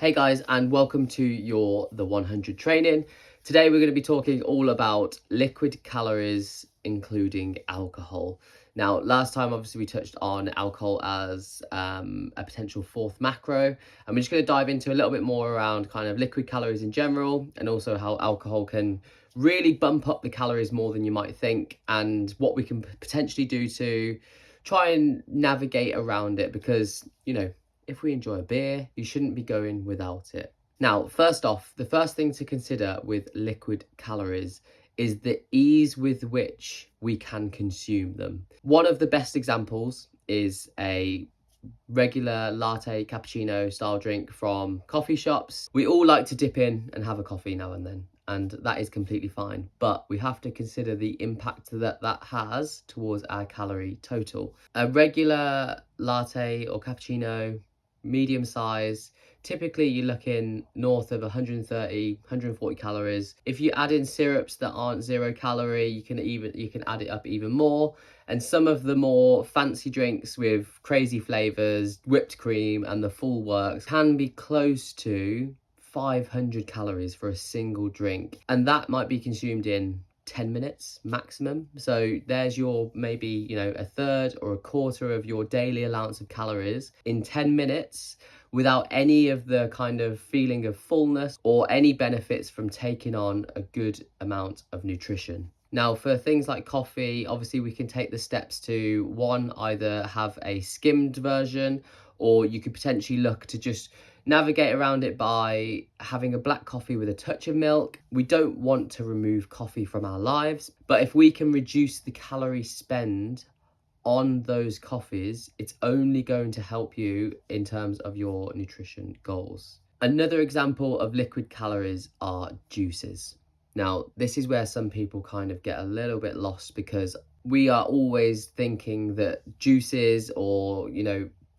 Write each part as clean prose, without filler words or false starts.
Hey guys, and welcome to your The 100 training. Today we're going to be talking all about liquid calories, including alcohol. Now, last time obviously we touched on alcohol as a potential fourth macro, and we're just going to dive into a little bit more around kind of liquid calories in general, and also how alcohol can really bump up the calories more than you might think, and what we can potentially do to try and navigate around it, because if we enjoy a beer, you shouldn't be going without it. Now, first off, the first thing to consider with liquid calories is the ease with which we can consume them. One of the best examples is a regular latte cappuccino style drink from coffee shops. We all like to dip in and have a coffee now and then, and that is completely fine, but we have to consider the impact that that has towards our calorie total. A regular latte or cappuccino, medium size, typically you're looking north of 130 140 calories. If you add in syrups that aren't 0 calorie, you can add it up even more. And some of the more fancy drinks with crazy flavors, whipped cream and the full works, can be close to 500 calories for a single drink, and that might be consumed in 10 minutes maximum. So there's your maybe a third or a quarter of your daily allowance of calories in 10 minutes without any of the kind of feeling of fullness or any benefits from taking on a good amount of nutrition. Now, for things like coffee, obviously we can take the steps to either have a skimmed version, or you could potentially look to just navigate around it by having a black coffee with a touch of milk. We don't want to remove coffee from our lives, but if we can reduce the calorie spend on those coffees, it's only going to help you in terms of your nutrition goals. Another example of liquid calories are juices. Now, this is where some people kind of get a little bit lost, because we are always thinking that juices or,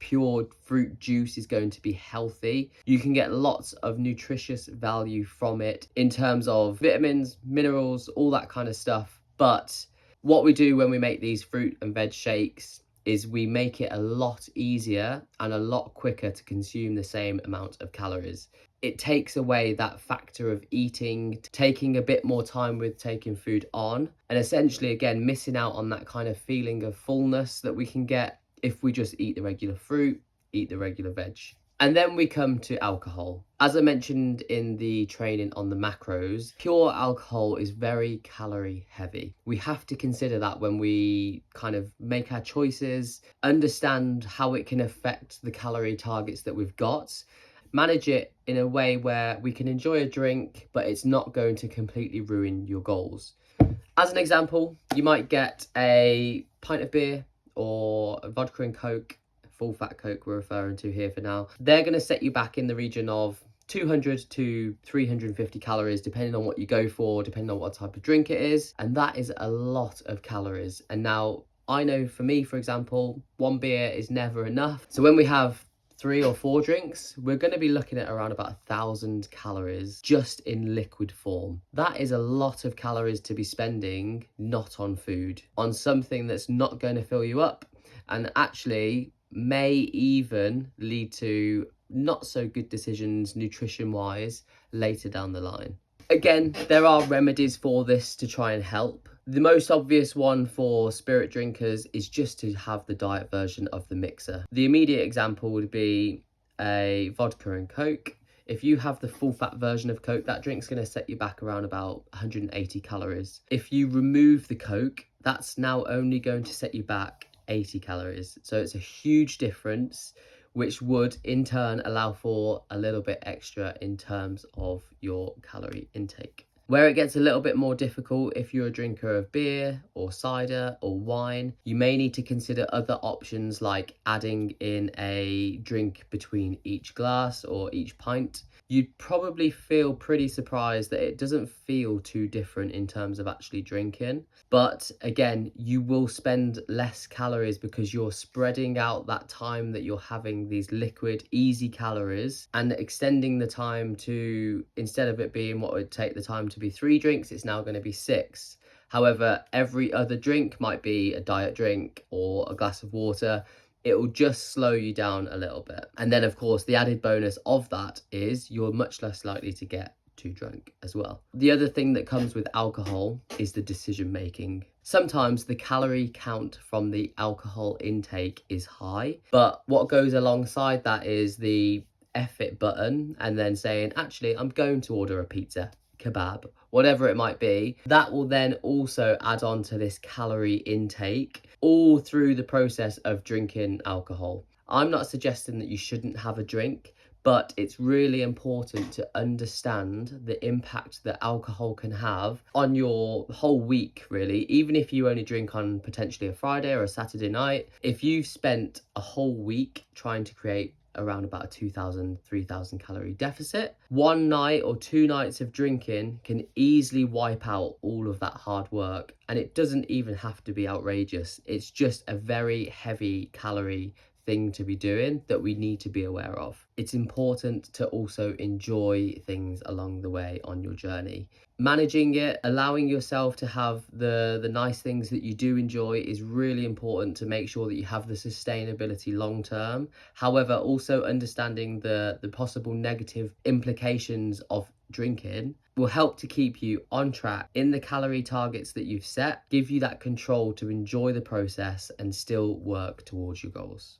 pure fruit juice is going to be healthy. You can get lots of nutritious value from it in terms of vitamins, minerals, all that kind of stuff. But what we do when we make these fruit and veg shakes is we make it a lot easier and a lot quicker to consume the same amount of calories. It takes away that factor of eating, taking a bit more time with taking food on, and essentially, again, missing out on that kind of feeling of fullness that we can get if we just eat the regular fruit, eat the regular veg. And then we come to alcohol. As I mentioned in the training on the macros, pure alcohol is very calorie heavy. We have to consider that when we kind of make our choices, understand how it can affect the calorie targets that we've got, manage it in a way where we can enjoy a drink, but it's not going to completely ruin your goals. As an example, you might get a pint of beer or a vodka and Coke, full fat Coke we're referring to here for now. They're going to set you back in the region of 200 to 350 calories, depending on what you go for, depending on what type of drink it is. And that is a lot of calories. And now I know for me, for example, one beer is never enough. So when we have 3 or 4 drinks, we're going to be looking at around about 1,000 calories just in liquid form. That is a lot of calories to be spending not on food, on something that's not going to fill you up, and actually may even lead to not so good decisions nutrition wise later down the line. Again, there are remedies for this to try and help. The most obvious one for spirit drinkers is just to have the diet version of the mixer. The immediate example would be a vodka and Coke. If you have the full fat version of Coke, that drink's going to set you back around about 180 calories. If you remove the Coke, that's now only going to set you back 80 calories. So it's a huge difference, which would in turn allow for a little bit extra in terms of your calorie intake. Where it gets a little bit more difficult, if you're a drinker of beer or cider or wine, you may need to consider other options like adding in a drink between each glass or each pint. You'd probably feel pretty surprised that it doesn't feel too different in terms of actually drinking. But again, you will spend less calories because you're spreading out that time that you're having these liquid, easy calories, and extending the time to, instead of it being what would take the time to be 3 drinks, it's now going to be 6. However, every other drink might be a diet drink or a glass of water. it will just slow you down a little bit. And then of course the added bonus of that is you're much less likely to get too drunk as well. The other thing that comes with alcohol is the decision making. Sometimes the calorie count from the alcohol intake is high, but what goes alongside that is the F it button and then saying, actually, I'm going to order a pizza, kebab, whatever it might be. That will then also add on to this calorie intake all through the process of drinking alcohol. I'm not suggesting that you shouldn't have a drink, but it's really important to understand the impact that alcohol can have on your whole week, really. Even if you only drink on potentially a Friday or a Saturday night, if you've spent a whole week trying to create around about a 2,000, 3,000 calorie deficit, one night or 2 nights of drinking can easily wipe out all of that hard work. And it doesn't even have to be outrageous. It's just a very heavy calorie thing to be doing that we need to be aware of. It's important to also enjoy things along the way on your journey. Managing it, allowing yourself to have the nice things that you do enjoy is really important to make sure that you have the sustainability long term. However, also understanding the possible negative implications of drinking will help to keep you on track in the calorie targets that you've set, give you that control to enjoy the process and still work towards your goals.